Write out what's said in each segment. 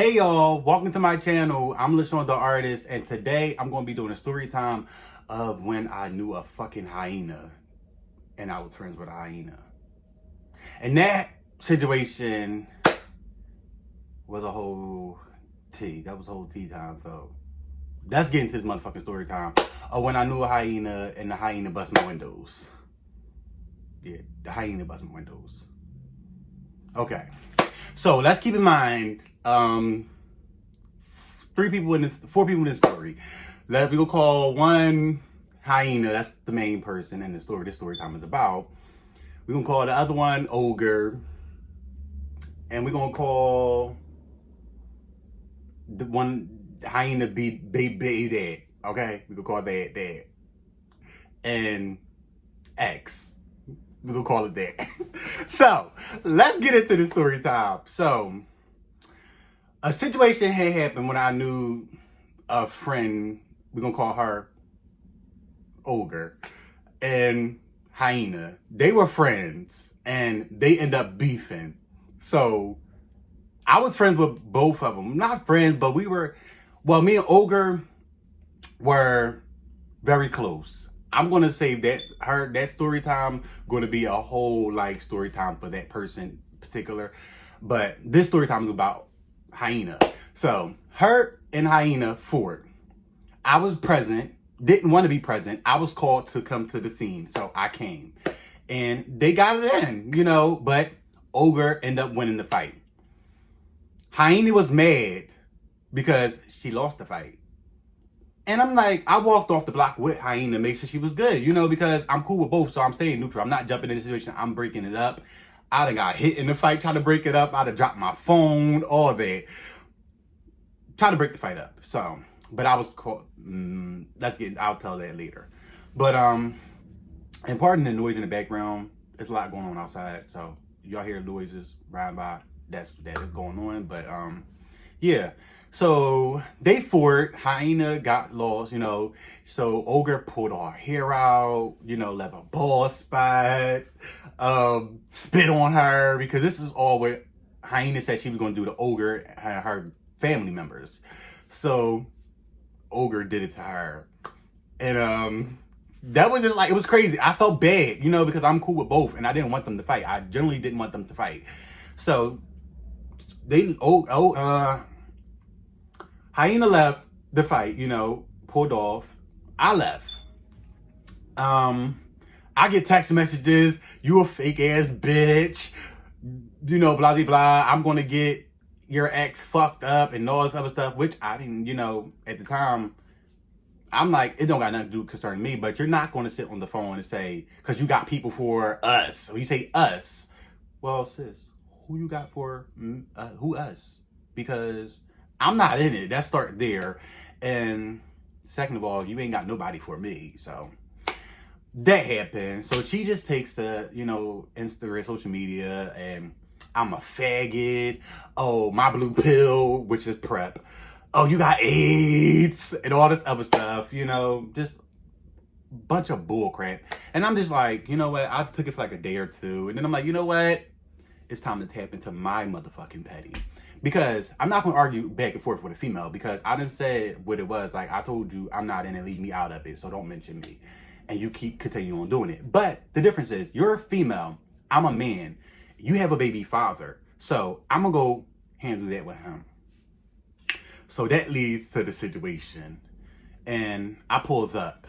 Hey y'all, welcome to my channel. I'm LaShawn the Artist, and today I'm going to be doing a story time of when I knew a fucking hyena and I was friends with a hyena. And that situation was a whole tea. That was a whole tea time. So let's get into this motherfucking story time of when I knew a hyena and the hyena bust my windows. Yeah, the hyena bust my windows. Okay, so let's keep in mind, four people in this story. We go call one hyena. That's the main person in the story. This story time is about. We're gonna call the other one Ogue, and we're gonna call the one hyena baby dad. Okay, we gonna call that dad, and X. We're gonna call it that. So let's get into the story time. So a situation had happened when I knew a friend. We're gonna call her Ogue and Hyena. They were friends and they end up beefing. So I was friends with both of them. Not friends, but me and Ogue were very close. I'm gonna save that story time gonna be a whole story time for that person in particular. But this story time is about Hyena. So her and Hyena fought. I was present, didn't want to be present. I was called to come to the scene, so I came. And they got it in, but Ogue ended up winning the fight. Hyena was mad because she lost the fight. And I'm like, I walked off the block with Hyena to make sure she was good, because I'm cool with both, so I'm staying neutral. I'm not jumping in the situation. I'm breaking it up. I done got hit in the fight, trying to break it up. I'd have dropped my phone, all that. Trying to break the fight up. So, but I was caught. I'll tell that later. But, and pardon the noise in the background. There's a lot going on outside. So, y'all hear noises riding by. That is going on. But, yeah. So they fought. Hyena got lost, So Ogue pulled her hair out, left a bald spot, spit on her, because this is all what Hyena said she was going to do to Ogue and her family members. So Ogue did it to her. And that was just it was crazy. I felt bad, because I'm cool with both and I didn't want them to fight. I generally didn't want them to fight. So Hyena left the fight, pulled off. I left. I get text messages, you a fake ass bitch, blah, blah, blah. I'm going to get your ex fucked up and all this other stuff, which I didn't, at the time, I'm like, it don't got nothing to do concerning me, but you're not going to sit on the phone and say, because you got people for us. So you say us. Well, sis, who you got for who us? Because I'm not in it. That start there. And second of all, you ain't got nobody for me. So that happened. So she just takes the, Instagram, social media, and I'm a faggot. Oh, my blue pill, which is PrEP. Oh, you got AIDS and all this other stuff, just bunch of bull crap. And I'm just like, you know what? I took it for a day or two. And then I'm like, you know what? It's time to tap into my motherfucking petty. Because I'm not going to argue back and forth with a female, because I done said what it was. I told you I'm not in it, leave me out of it, so don't mention me. And you continue on doing it. But the difference is, you're a female, I'm a man, you have a baby father. So I'm going to go handle that with him. So that leads to the situation. And I pulls up.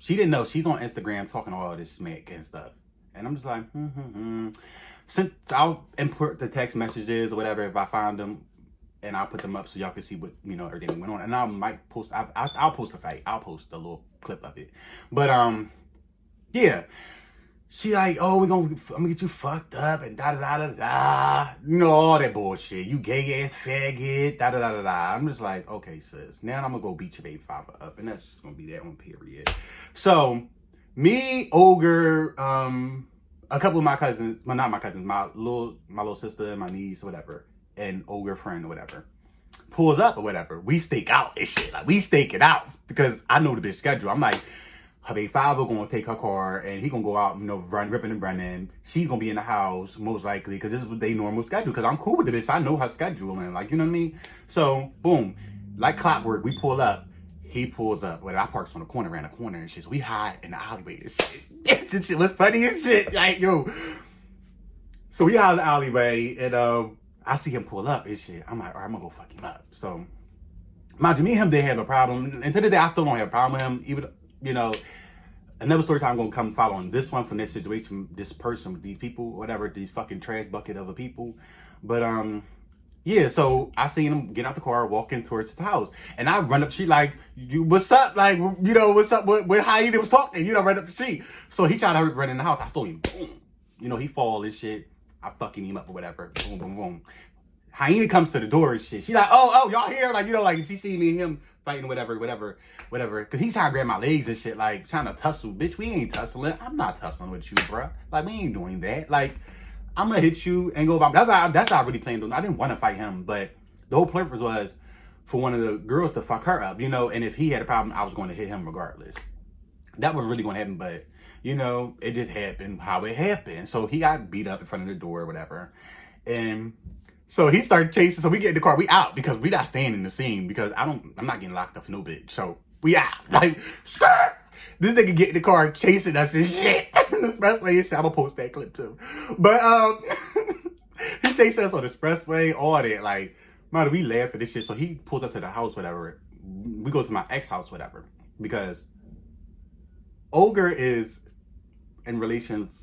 She didn't know. She's on Instagram talking all this smack and stuff. And I'm just like, Since I'll import the text messages or whatever if I find them, and I'll put them up so y'all can see what everything went on. And I might post. I'll post the fight. I'll post a little clip of it. But yeah, she like, oh, I'm gonna get you fucked up and da da da da da. All that bullshit. You gay ass faggot. Da da da da da. I'm just like, okay, sis. Now I'm gonna go beat your baby father up, and that's just gonna be that one period. So me, Ogue, a couple of my cousins, well, not my cousins, my little sister, my niece, whatever, and Ogue friend or whatever, pulls up or whatever. We stake out and shit. We stake it out because I know the bitch schedule. I'm like, her baby father gonna take her car and he gonna go out, ripping and running. She's gonna be in the house most likely because this is what they normal schedule. Because I'm cool with the bitch. I know her schedule and like, you know what I mean. So boom, like clockwork, we pull up. He pulls up. Well, I parked on the corner, around the corner and shit. So we hide in the alleyway and shit. This shit was funny as shit. Like yo. So we out in the alleyway and I see him pull up and shit. I'm like, all right, I'm gonna go fuck him up. So mind you, me and him didn't have a problem. And to this day, I still don't have a problem with him. Even another story time I'm gonna come following this one from this situation, this person, these people, whatever, these fucking trash bucket of a people. But yeah, so I seen him get out the car, walking towards the house, and I run up. She like, what's up? Like, what's up with Hyena was talking? Right up the street. So he tried to run in the house. I stole him. Boom. He fall and shit. I fucking him up or whatever. Boom, boom, boom. Hyena comes to the door and shit. She like, oh, y'all here? Like, like she see me and him fighting, whatever. Cause he's trying to grab my legs and shit, like trying to tussle. Bitch, we ain't tussling. I'm not tussling with you, bruh. Like, we ain't doing that. Like, I'm gonna hit you and go about. That's not really playing. I didn't want to fight him, but the whole purpose was for one of the girls to fuck her up, and if he had a problem, I was going to hit him regardless. That was really going to happen, but it just happened how it happened. So he got beat up in front of the door or whatever. And so he started chasing. So we get in the car. We out because we not staying in the scene because I'm not getting locked up for no bitch. So we out. Like, skirt. This nigga get in the car chasing us and shit. The expressway and shit. I'm gonna post that clip too. But he chasing us on the expressway, all that. Like, man, we laugh at this shit. So he pulls up to the house, whatever. We go to my ex house, whatever. Because Ogue is in relatives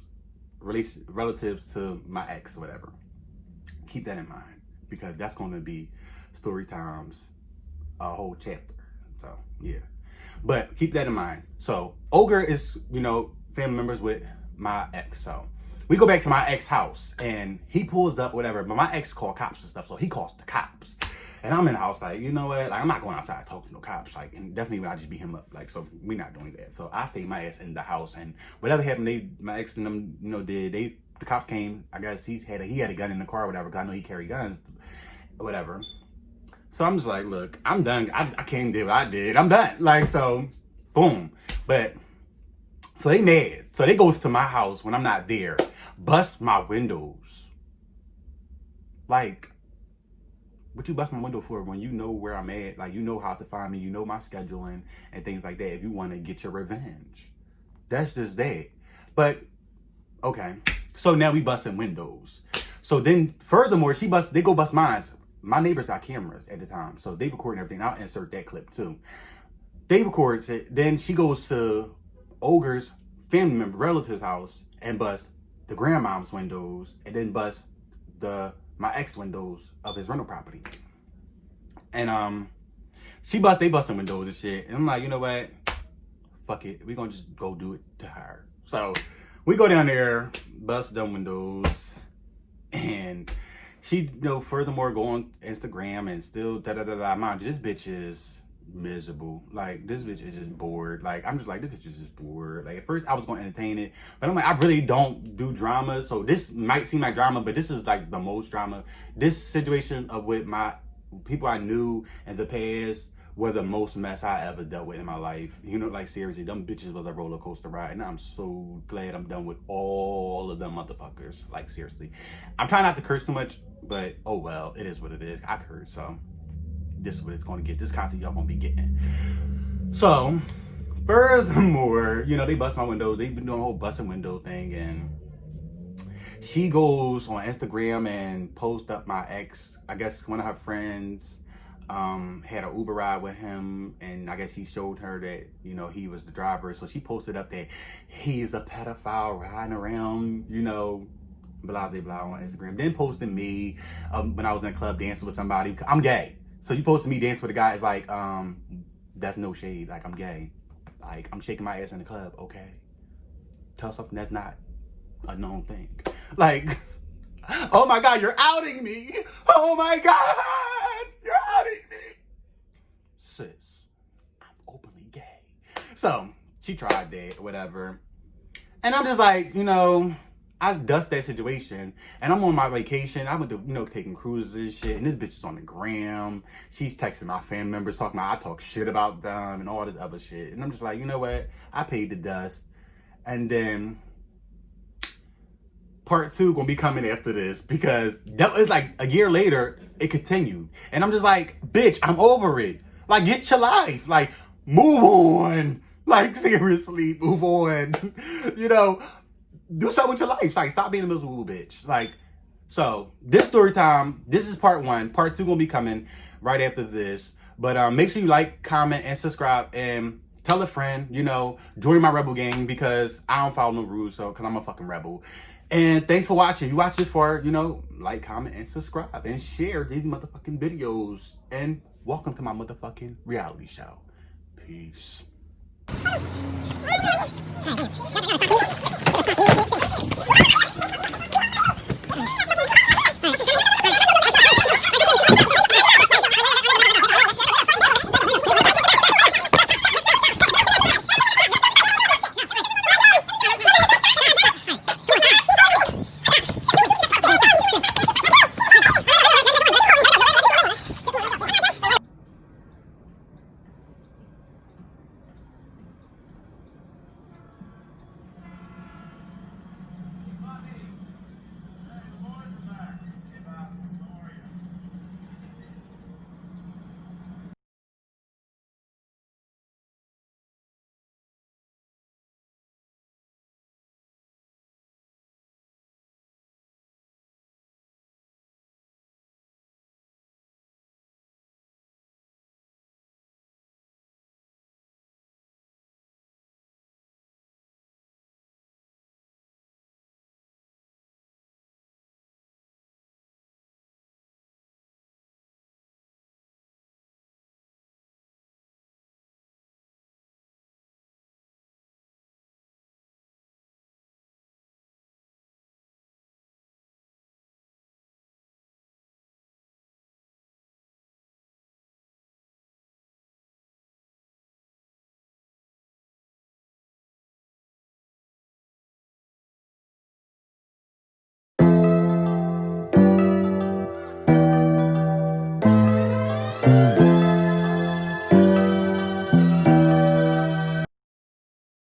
to my ex, whatever. Keep that in mind because that's going to be story times a whole chapter. So yeah, but keep that in mind. So Ogue is family members with my ex. So we go back to my ex house and he pulls up whatever. But my ex called cops and stuff, so he calls the cops. And I'm in the house like, you know what? Like, I'm not going outside talking to no cops. Like, and definitely when I just beat him up. Like, so we're not doing that. So I stayed my ass in the house and whatever happened, my ex and them, the cops came. I guess he had a gun in the car or whatever. Cause I know he carried guns, whatever. So I'm just like, look, I'm done. I can't do what I did. I'm done. Like, so boom. But so they mad. So they goes to my house when I'm not there, bust my windows. Like, what you bust my window for when you know where I'm at? Like, you know how to find me. You know my scheduling and things like that. If you want to get your revenge, that's just that. But okay, so now we busting windows. So then, furthermore, they go bust mine. My neighbors got cameras at the time, so they recording everything. I'll insert that clip too. They records it. Then she goes to Ogue's family member relative's house and bust the grandmom's windows, and then bust my ex windows of his rental property. And they busting windows and shit. And I'm like, you know what? Fuck it. We gonna just go do it to her. So we go down there, bust them windows, and she, furthermore go on Instagram and still Mind you, this bitch is miserable. Like, this bitch is just bored. Like, I'm just like, this bitch is just bored. Like, at first I was going to entertain it, but I'm like, I really don't do drama. So this might seem like drama, but this is like the most drama. This situation of with my people I knew in the past were the most mess I ever dealt with in my life. Like, seriously, them bitches was a roller coaster ride. And I'm so glad I'm done with all of them motherfuckers. Like, seriously. I'm trying not to curse too much, but oh well, it is what it is. I curse, so this is what it's going to get. This content y'all going to be getting. So, furthermore, they bust my windows. They've been doing a whole busting window thing. And she goes on Instagram and posts up my ex. I guess one of her friends had an Uber ride with him. And I guess he showed her that, he was the driver. So she posted up that he's a pedophile riding around, blah, blah, blah on Instagram. Then posted me when I was in a club dancing with somebody. I'm gay. So you posted me dancing with a guy. It's like, that's no shade. Like, I'm gay. Like, I'm shaking my ass in the club. Okay. Tell something that's not a known thing. Like, oh my God, you're outing me. Oh my God, you're outing me. Sis, I'm openly gay. So she tried that or whatever. And I'm just like, I dust that situation, and I'm on my vacation. I went to, taking cruises and shit, and this bitch is on the gram. She's texting my family members, talking about I talk shit about them and all this other shit. And I'm just like, you know what? I paid the dust. And then part 2 gonna be coming after this, because that was like a year later, it continued. And I'm just like, bitch, I'm over it. Like, get your life. Like, move on. Like, seriously, move on. Do something with your life. Like, stop being a miserable bitch. Like, so this story time, this is part 1. Part 2 gonna be coming right after this. But make sure you like, comment, and subscribe, and tell a friend, join my rebel gang, because I don't follow no rules, because I'm a fucking rebel. And thanks for watching. You watch this for, like, comment, and subscribe, and share these motherfucking videos. And welcome to my motherfucking reality show. Peace.